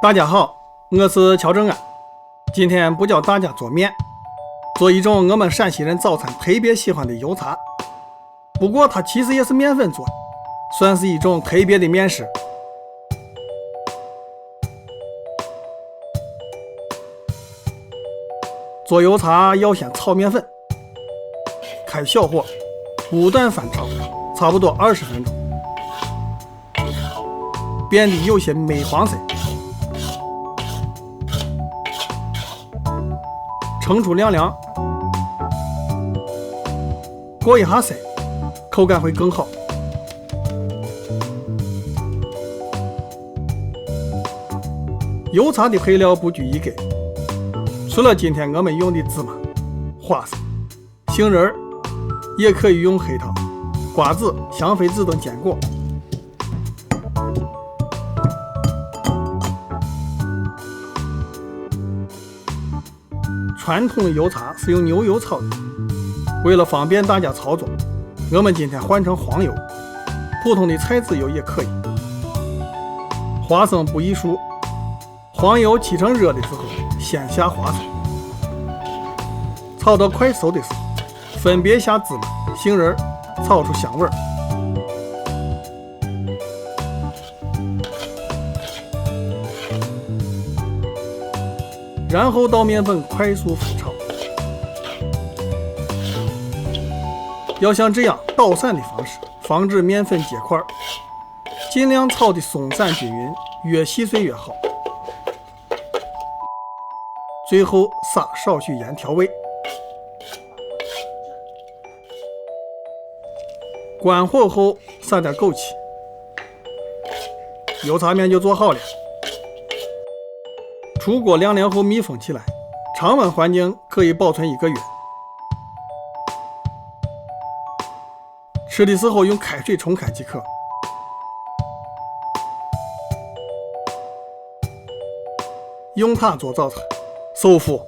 大家好，我是乔正安。今天不教大家做面，做一种我们陕西人早餐特别喜欢的油茶。不过它其实也是面粉做的，算是一种特别的面食。做油茶要先炒面粉，开小火不断翻炒，差不多20分钟，变得有些玫黄色。盛出凉凉，过一下筛，口感会更好。油茶的配料不拘一格，除了今天我们用的芝麻、花生、杏仁，也可以用黑糖、瓜子、香榧子等坚果。传统的油茶是用牛油炒的，为了方便大家操作，我们今天换成黄油，普通的菜籽油也可以。花生不宜熟，黄油沏成热的时候，先下花生，炒到快熟的时候，分别下芝麻、杏仁，炒出香味儿。然后倒面粉快速翻炒，要像这样捣散的方式，防止面粉结块，尽量炒的松散均匀，越细碎越好。最后撒少许盐调味，关火后撒点枸杞，油茶面就做好了。出锅晾凉后密封起来，常温环境可以保存1个月。吃的时候用开水冲开即可。用它做早餐，首富